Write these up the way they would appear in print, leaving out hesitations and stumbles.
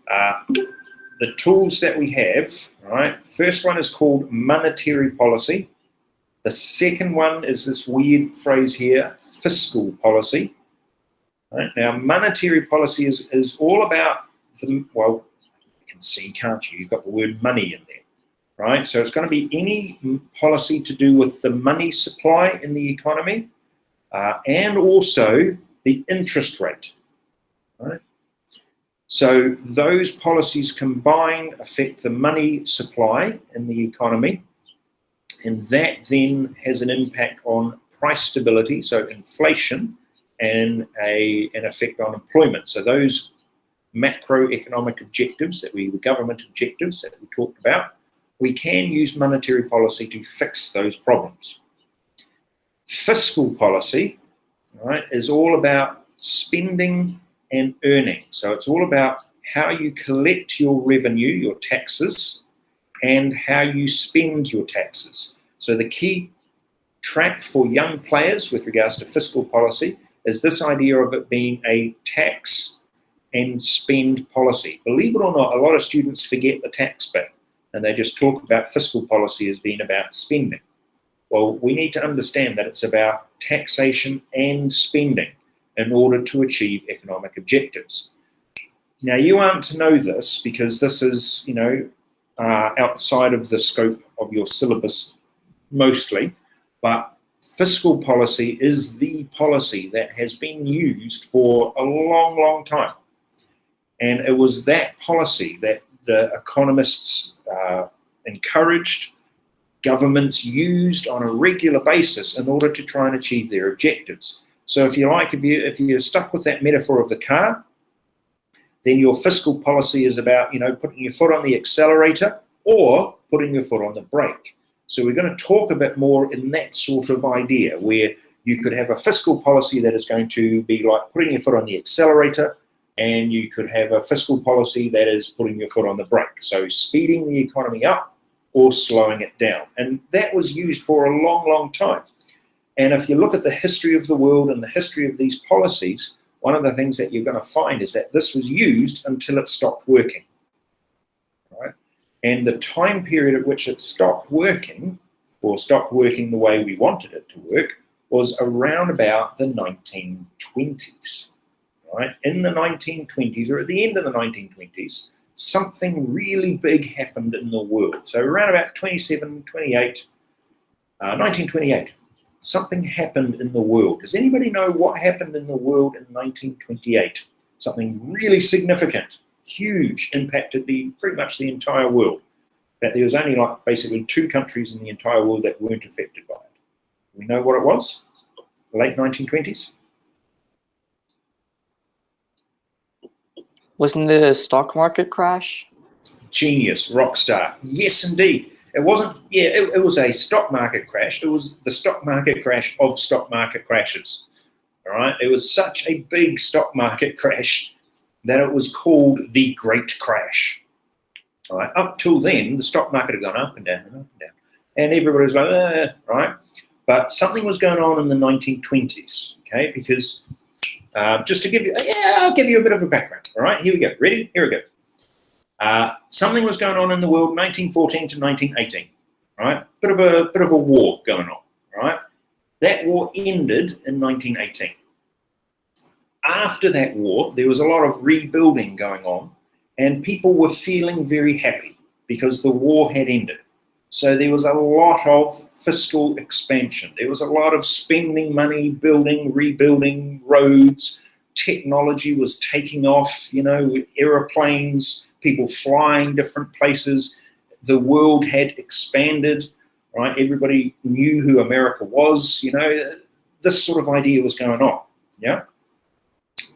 The tools that we have, right? First one is called monetary policy. The second one is this weird phrase here, fiscal policy. Right? Now, monetary policy is all about well, you can see, can't you? You've got the word money in there, right? So it's going to be any policy to do with the money supply in the economy and also the interest rate, right? So those policies combined affect the money supply in the economy, and that then has an impact on price stability, so inflation, and an effect on employment. So those macroeconomic objectives the government objectives that we talked about, we can use monetary policy to fix those problems. Fiscal policy, right, is all about spending and earning. So it's all about how you collect your revenue, your taxes, and how you spend your taxes. So the key track for young players with regards to fiscal policy is this idea of it being a tax and spend policy. Believe it or not, a lot of students forget the tax bit and they just talk about fiscal policy as being about spending. Well, we need to understand that it's about taxation and spending in order to achieve economic objectives. Now, you aren't to know this because this is, outside of the scope of your syllabus mostly, but fiscal policy is the policy that has been used for a long, long time. And it was that policy that the economists encouraged, governments used on a regular basis in order to try and achieve their objectives. So if you like, if you're stuck with that metaphor of the car, then your fiscal policy is about, putting your foot on the accelerator or putting your foot on the brake. So we're going to talk a bit more in that sort of idea where you could have a fiscal policy that is going to be like putting your foot on the accelerator, and you could have a fiscal policy that is putting your foot on the brake. So speeding the economy up or slowing it down. And that was used for a long, long time. And if you look at the history of the world and the history of these policies, one of the things that you're going to find is that this was used until it stopped working. Right? And the time period at which it stopped working, or stopped working the way we wanted it to work, was around about the 1920s. Right? In the 1920s, or at the end of the 1920s, something really big happened in the world. So around about 1928, something happened in the world. Does anybody know what happened in the world in 1928? Something really significant, huge, impacted pretty much the entire world. That there was only basically 2 countries in the entire world that weren't affected by it. We know what it was? The late 1920s? Wasn't it a stock market crash? Genius, rock star. Yes, indeed. It wasn't, it was a stock market crash. It was the stock market crash of stock market crashes. All right. It was such a big stock market crash that it was called the Great Crash. All right. Up till then, the stock market had gone up and down and up and down. And everybody was like, right. But something was going on in the 1920s, okay? Because just to give you, I'll give you a bit of a background. All right, here we go. Ready? Here we go. Something was going on in the world 1914 to 1918. All right, bit of a war going on. All right, that war ended in 1918. After that war, there was a lot of rebuilding going on, and people were feeling very happy because the war had ended. So there was a lot of fiscal expansion. There was a lot of spending money, building, rebuilding roads. Technology was taking off, aeroplanes, people flying different places. The world had expanded, right? Everybody knew who America was, this sort of idea was going on, yeah?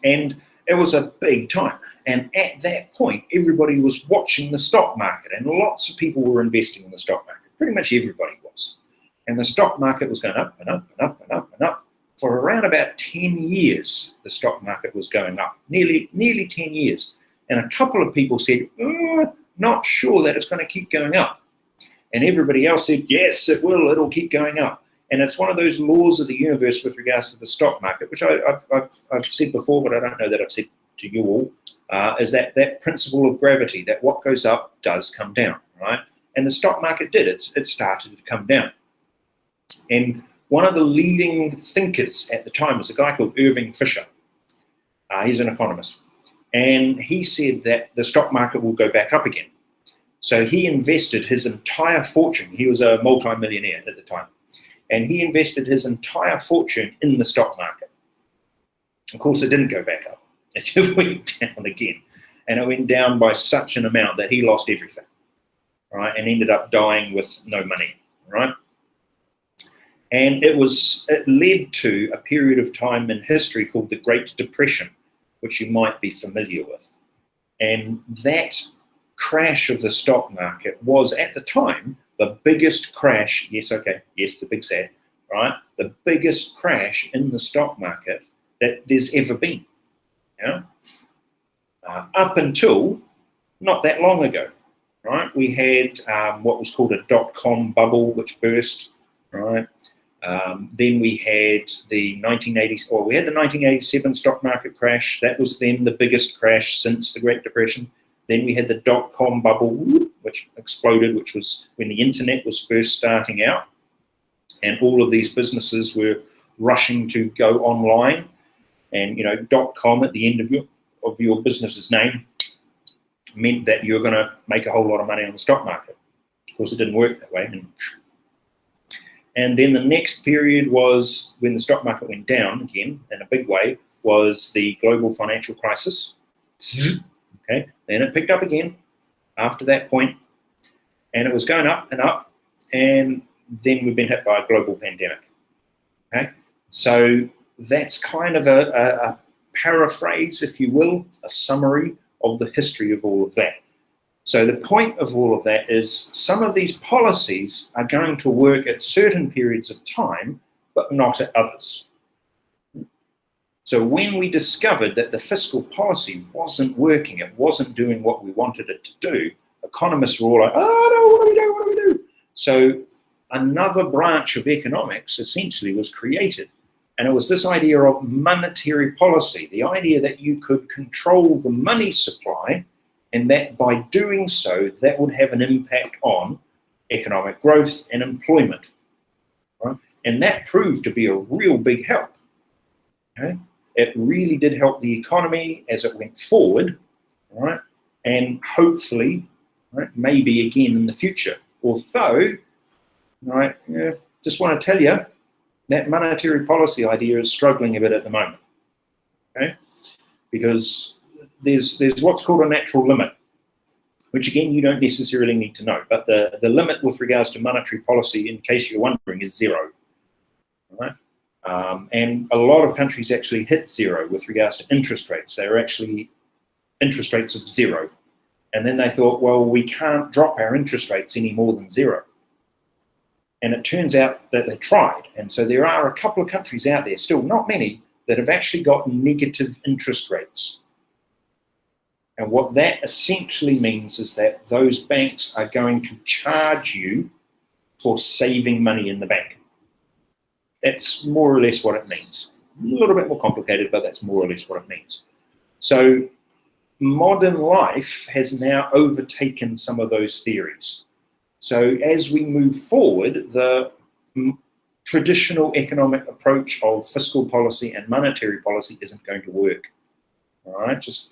And it was a big time. And at that point, everybody was watching the stock market, and lots of people were investing in the stock market. Pretty much everybody was. And the stock market was going up and up and up and up and up. For around about 10 years, the stock market was going up, nearly 10 years. And a couple of people said, not sure that it's going to keep going up. And everybody else said, yes, it will, it'll keep going up. And it's one of those laws of the universe with regards to the stock market, which I've said before, but I don't know that I've said to you all, is that principle of gravity, that what goes up does come down, right? And the stock market did. It started to come down. And one of the leading thinkers at the time was a guy called Irving Fisher. He's an economist. And he said that the stock market will go back up again. So he invested his entire fortune. He was a multi-millionaire at the time. And he invested his entire fortune in the stock market. Of course, it didn't go back up. It went down again. And it went down by such an amount that he lost everything, right? And ended up dying with no money, right? And it led to a period of time in history called the Great Depression, which you might be familiar with. And that crash of the stock market was, at the time, the biggest crash, the big sad, right? The biggest crash in the stock market that there's ever been, you know? Up until not that long ago, right? We had what was called a dot-com bubble, which burst, right? Then we had the 1987 stock market crash. That was then the biggest crash since the Great Depression. Then we had the dot-com bubble, which exploded, which was when the internet was first starting out. And all of these businesses were rushing to go online. And, you know, .com at the end of your business's name meant that you're going to make a whole lot of money on the stock market. Of course, it didn't work that way. And then the next period was when the stock market went down again in a big way, was the global financial crisis. Okay, then it picked up again after that point, and it was going up, and then we've been hit by a global pandemic. Okay, so that's kind of a paraphrase, if you will, a summary of the history of all of that. So the point of all of that is some of these policies are going to work at certain periods of time, but not at others. So when we discovered that the fiscal policy wasn't working, it wasn't doing what we wanted it to do, economists were all like, oh no, what do we do? So another branch of economics essentially was created. And it was this idea of monetary policy, the idea that you could control the money supply, and that by doing so, that would have an impact on economic growth and employment. Right? And that proved to be a real big help. Okay? It really did help the economy as it went forward, right? And hopefully, right, maybe again in the future. Although, right, just want to tell you, that monetary policy idea is struggling a bit at the moment, okay? Because there's what's called a natural limit, which again, you don't necessarily need to know, but the limit with regards to monetary policy, in case you're wondering, is zero, right? And a lot of countries actually hit zero with regards to interest rates. They were actually interest rates of zero. And then they thought, well, we can't drop our interest rates any more than zero. And it turns out that they tried. And so there are a couple of countries out there, still not many, that have actually got negative interest rates. And what that essentially means is that those banks are going to charge you for saving money in the bank. That's more or less what it means. A little bit more complicated, but that's more or less what it means. So modern life has now overtaken some of those theories. So as we move forward, the traditional economic approach of fiscal policy and monetary policy isn't going to work. All right, just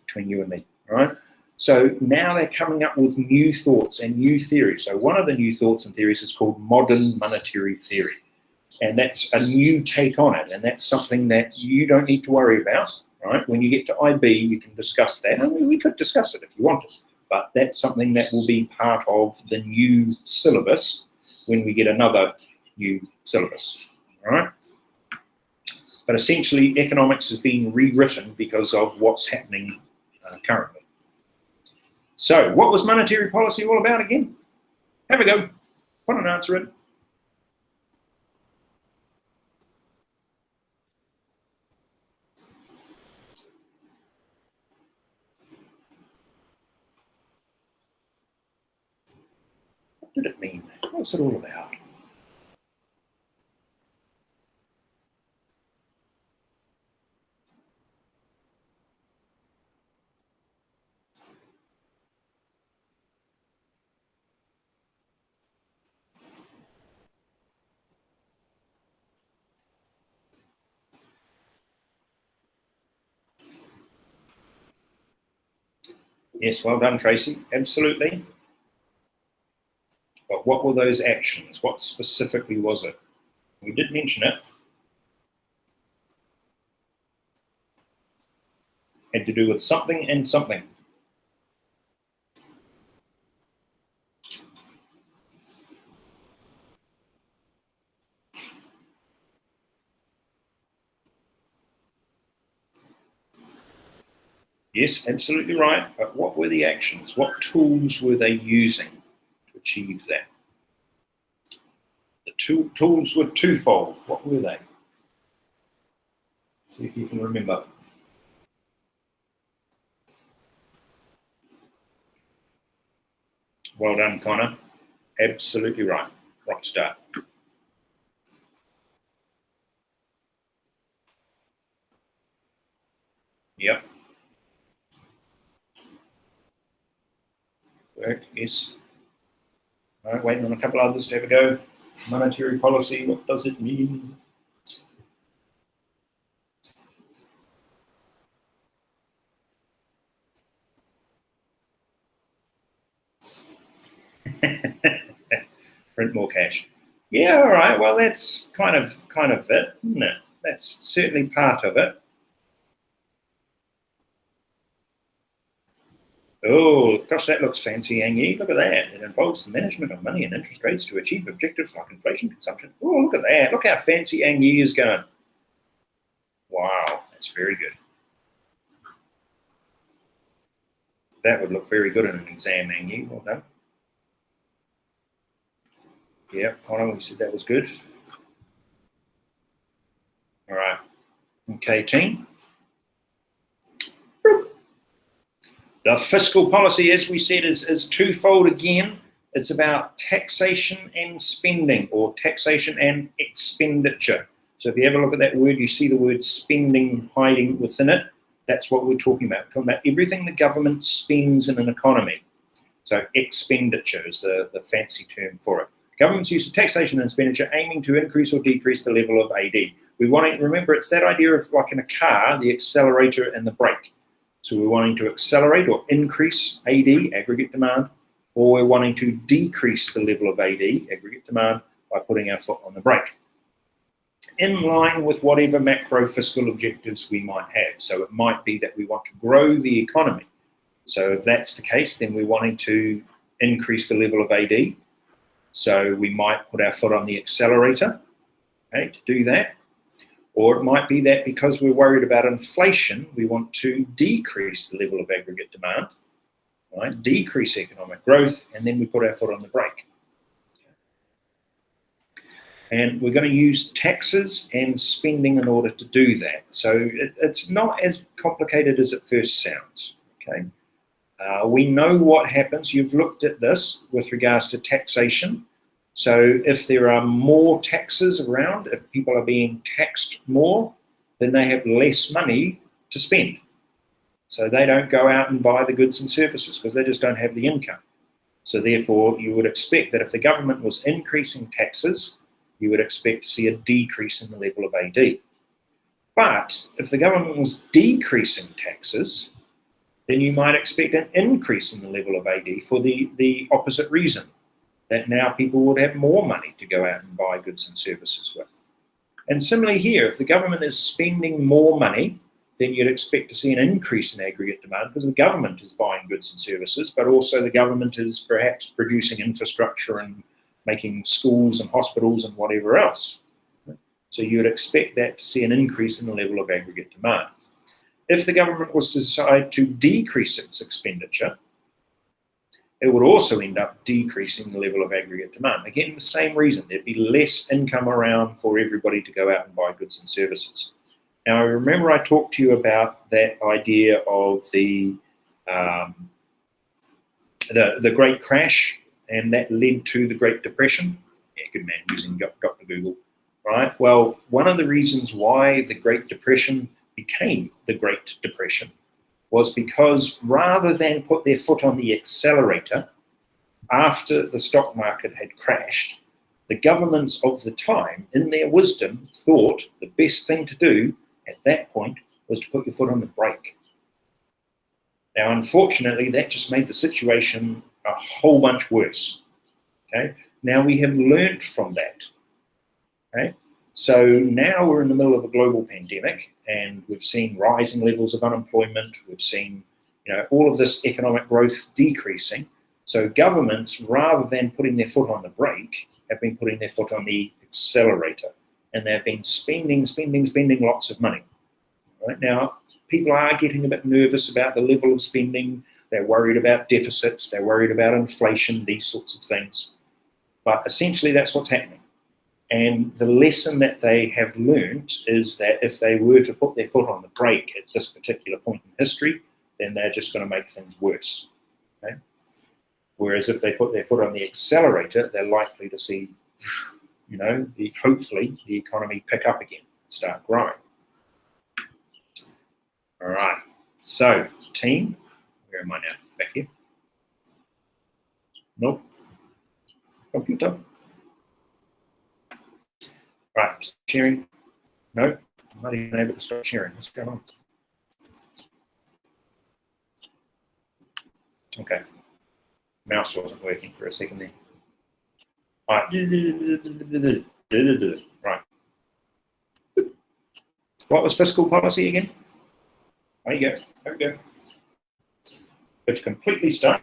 between you and me. All right. So now they're coming up with new thoughts and new theories. So one of the new thoughts and theories is called modern monetary theory. And that's a new take on it. And that's something that you don't need to worry about, right? When you get to IB, you can discuss that. I mean, we could discuss it if you wanted, but that's something that will be part of the new syllabus when we get another new syllabus, all right? But essentially, economics is being rewritten because of what's happening currently. So what was monetary policy all about again? Have a go. Put an answer in. What did it mean? What's it all about? Yes, well done, Tracy. Absolutely. But what were those actions? What specifically was it? We did mention it. Had to do with something and something. Yes, absolutely right. But what were the actions? What tools were they using to achieve that? The tools were twofold. What were they? See if you can remember. Well done, Connor. Absolutely right. Rock star. Yep. Work, yes. All right, waiting on a couple others to have a go. Monetary policy, what does it mean? Print more cash. Yeah, all right. Well, that's kind of it, isn't it? That's certainly part of it. Oh, gosh, that looks fancy, Angie. Look at that. It involves the management of money and interest rates to achieve objectives like inflation, consumption. Oh, look at that. Look how fancy Angie is going. Wow, that's very good. That would look very good in an exam, Angie. Well done. Yeah, Connor, we said that was good. All right. Okay, team. The fiscal policy, as we said, is twofold again. It's about taxation and spending, or taxation and expenditure. So if you have a look at that word, you see the word spending hiding within it. That's what we're talking about. We're talking about everything the government spends in an economy. So expenditure is the fancy term for it. Government's use of taxation and expenditure aiming to increase or decrease the level of AD. We want to remember it's that idea of, like in a car, the accelerator and the brake. So we're wanting to accelerate or increase AD, aggregate demand, or we're wanting to decrease the level of AD, aggregate demand, by putting our foot on the brake, in line with whatever macro fiscal objectives we might have. So it might be that we want to grow the economy. So if that's the case, then we're wanting to increase the level of AD. So we might put our foot on the accelerator, okay, to do that. Or it might be that because we're worried about inflation, we want to decrease the level of aggregate demand, right? Decrease economic growth, and then we put our foot on the brake. And we're going to use taxes and spending in order to do that. So it's not as complicated as it first sounds, okay? We know what happens. You've looked at this with regards to taxation. So if there are more taxes around, if people are being taxed more, then they have less money to spend. So they don't go out and buy the goods and services because they just don't have the income. So therefore, you would expect that if the government was increasing taxes, you would expect to see a decrease in the level of AD. But if the government was decreasing taxes, then you might expect an increase in the level of AD for the opposite reason, that now people would have more money to go out and buy goods and services with. And similarly here, if the government is spending more money, then you'd expect to see an increase in aggregate demand because the government is buying goods and services, but also the government is perhaps producing infrastructure and making schools and hospitals and whatever else. So you'd expect that to see an increase in the level of aggregate demand. If the government was to decide to decrease its expenditure, it would also end up decreasing the level of aggregate demand. Again, the same reason. There'd be less income around for everybody to go out and buy goods and services. Now, remember I talked to you about that idea of the Great Crash, and that led to the Great Depression. Yeah, good man, using Dr. Google, right? Well, one of the reasons why the Great Depression became the Great Depression was because rather than put their foot on the accelerator after the stock market had crashed, the governments of the time, in their wisdom, thought the best thing to do at that point was to put your foot on the brake. Now, unfortunately, that just made the situation a whole bunch worse. Okay. Now we have learnt from that. Okay. So now we're in the middle of a global pandemic, and we've seen rising levels of unemployment. We've seen, all of this economic growth decreasing. So governments, rather than putting their foot on the brake, have been putting their foot on the accelerator, and they've been spending lots of money. Right now, people are getting a bit nervous about the level of spending. They're worried about deficits. They're worried about inflation, these sorts of things. But essentially, that's what's happening. And the lesson that they have learned is that if they were to put their foot on the brake at this particular point in history, then they're just going to make things worse. Okay? Whereas if they put their foot on the accelerator, they're likely to see, hopefully the economy pick up again and start growing. All right. So, team, where am I now? Back here? Nope. Computer. Right, sharing. No, I'm not even able to start sharing. What's going on? Okay. Mouse wasn't working for a second there. All right. Right. What was fiscal policy again? There you go. There we go. If completely stuck,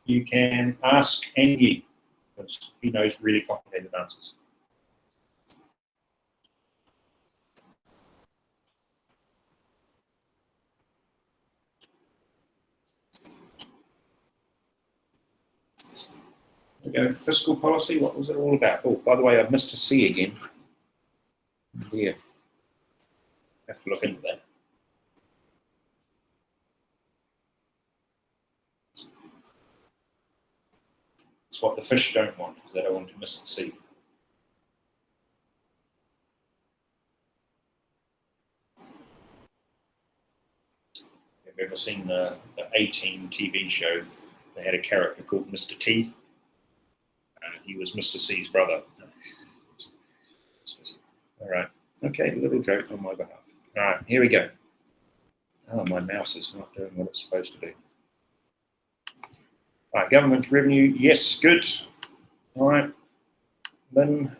you can ask Andy, because he knows really complicated answers. We go fiscal policy. What was it all about? Oh, by the way, I've missed a C again. Yeah, have to look into that. It's what the fish don't want, because they don't want to miss a C. Have you ever seen the A-Team TV show? They had a character called Mr. T. He was Mr. C's brother. All right. Okay, little joke on my behalf. All right, here we go. Oh, my mouse is not doing what it's supposed to do. All right, government revenue, yes, good. All right, Lynn,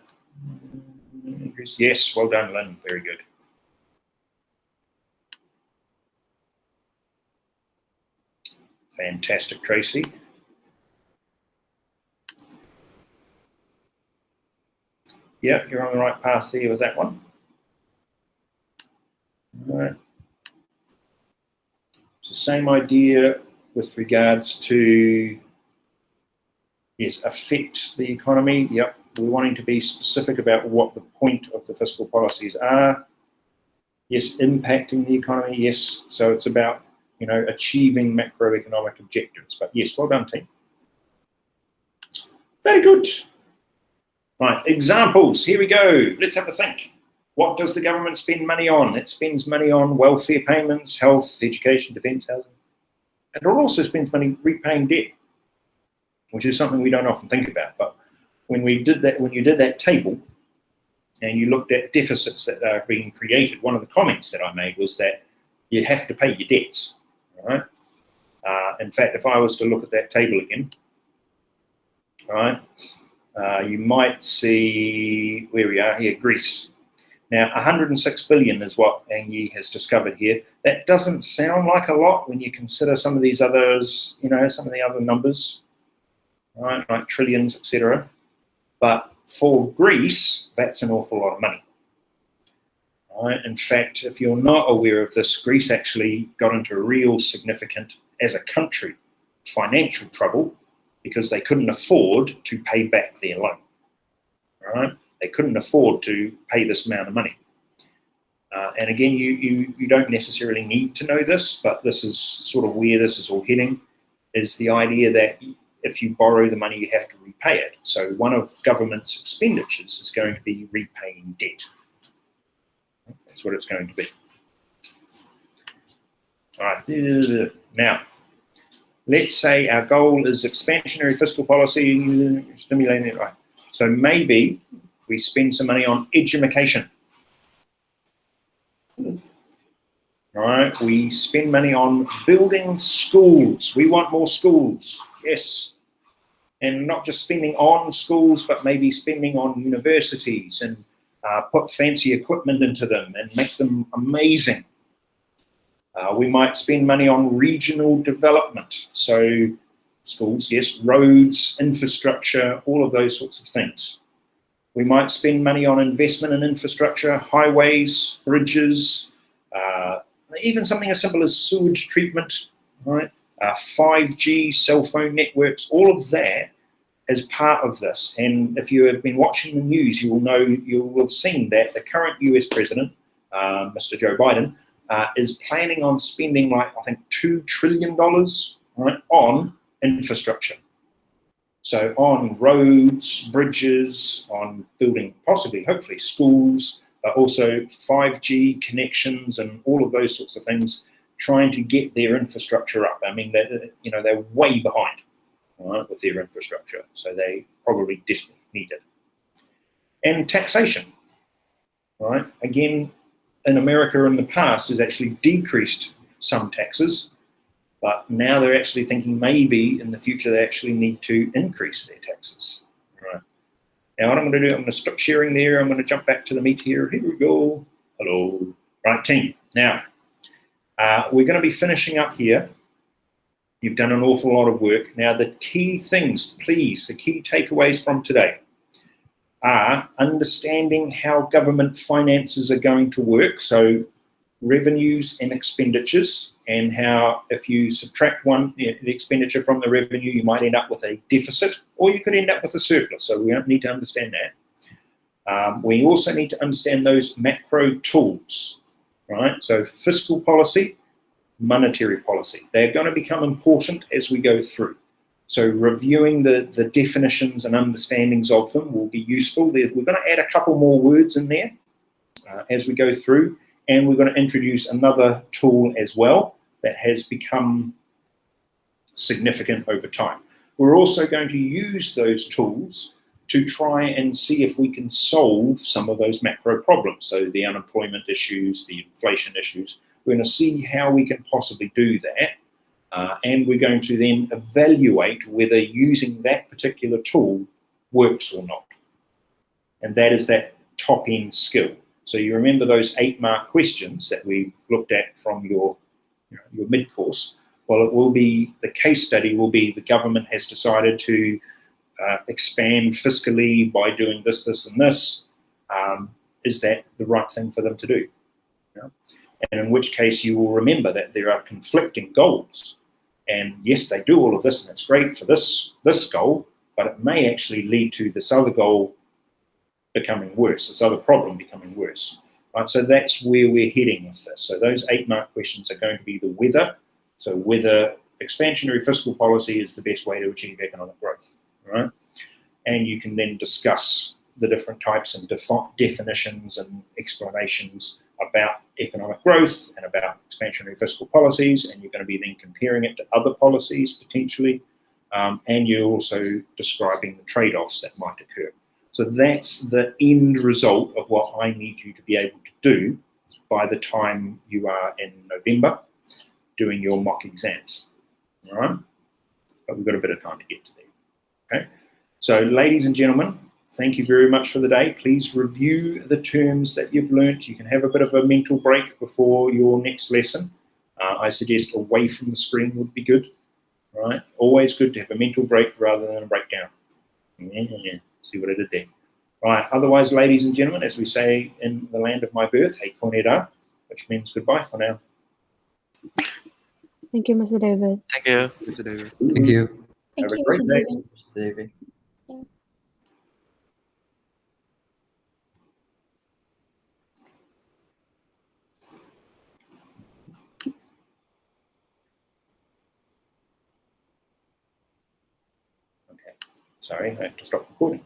yes, well done, Lynn, very good. Fantastic, Tracy. Yeah, you're on the right path there with that one. All right. It's the same idea with regards to, yes, affect the economy. Yep, we're wanting to be specific about what the point of the fiscal policies are. Yes, impacting the economy, yes. So it's about, achieving macroeconomic objectives. But yes, well done, team. Very good. Right, examples, here we go. Let's have a think. What does the government spend money on? It spends money on welfare payments, health, education, defence, housing. And it also spends money repaying debt, which is something we don't often think about. But when you did that table and you looked at deficits that are being created, one of the comments that I made was that you have to pay your debts. All right. In fact, if I was to look at that table again, all right, you might see where we are here, Greece. Now, 106 billion is what Angie has discovered here. That doesn't sound like a lot when you consider some of these others, some of the other numbers, right, like trillions, etc. But for Greece, that's an awful lot of money. Right? In fact, if you're not aware of this, Greece actually got into real significant, as a country, financial trouble because they couldn't afford to pay back their loan. All right? They couldn't afford to pay this amount of money. And again, you don't necessarily need to know this, but this is sort of where this is all heading, is the idea that if you borrow the money, you have to repay it. So one of government's expenditures is going to be repaying debt. That's what it's going to be. All right. Now, let's say our goal is expansionary fiscal policy, stimulating it. Right. So maybe we spend some money on education. All right, we spend money on building schools. We want more schools, yes. And not just spending on schools, but maybe spending on universities and put fancy equipment into them and make them amazing. We might spend money on regional development. So schools, yes, roads, infrastructure, all of those sorts of things. We might spend money on investment in infrastructure, highways, bridges, even something as simple as sewage treatment, right? 5G, cell phone networks, all of that is part of this. And if you have been watching the news, you will have seen that the current US president, Mr. Joe Biden, is planning on spending like, I think, $2 trillion, right, on infrastructure. So on roads, bridges, on building possibly, hopefully, schools, but also 5G connections and all of those sorts of things, trying to get their infrastructure up. I mean, they're way behind, right, with their infrastructure, so they probably desperately need it. And taxation, right? Again, in America in the past has actually decreased some taxes, but now they're actually thinking maybe in the future they actually need to increase their taxes. Right. Now what I'm going to do, I'm going to stop sharing there. I'm going to jump back to the meet here. Here we go. Hello. Right, team. Now, we're going to be finishing up here. You've done an awful lot of work. Now, the key things, please, the key takeaways from today are understanding how government finances are going to work. So revenues and expenditures, and how if you subtract the expenditure from the revenue, you might end up with a deficit, or you could end up with a surplus. So we don't need to understand that. We also need to understand those macro tools, right? So fiscal policy, monetary policy. They're going to become important as we go through. So reviewing the definitions and understandings of them will be useful. We're going to add a couple more words in there as we go through, and we're going to introduce another tool as well that has become significant over time. We're also going to use those tools to try and see if we can solve some of those macro problems. So the unemployment issues, the inflation issues. We're going to see how we can possibly do that. And we're going to then evaluate whether using that particular tool works or not. And that is that top-end skill. So you remember those 8-mark questions that we looked at from your mid-course? Well, it will be, the case study will be the government has decided to expand fiscally by doing this, this, and this. Is that the right thing for them to do? And in which case you will remember that there are conflicting goals. And yes, they do all of this, and it's great for this goal, but it may actually lead to this other goal becoming worse, this other problem becoming worse. Right? So that's where we're heading with this. So those 8-mark questions are going to be the whether. So whether expansionary fiscal policy is the best way to achieve economic growth. Right? And you can then discuss the different types and definitions and explanations about economic growth and about expansionary fiscal policies, and you're going to be then comparing it to other policies potentially, and you're also describing the trade-offs that might occur. So that's the end result of what I need you to be able to do by the time you are in November doing your mock exams. All right? But we've got a bit of time to get to there. Okay? So ladies and gentlemen, thank you very much for the day. Please review the terms that you've learnt. You can have a bit of a mental break before your next lesson. I suggest away from the screen would be good. Right? Always good to have a mental break rather than a breakdown. Yeah. See what I did there. Right. Otherwise, ladies and gentlemen, as we say in the land of my birth, hey konera, which means goodbye for now. Thank you, Mr. David. Thank you. Mr. David. Thank you. Have Thank a you, great Mr. day. David. Mr. David. Okay. Sorry, I have to stop recording.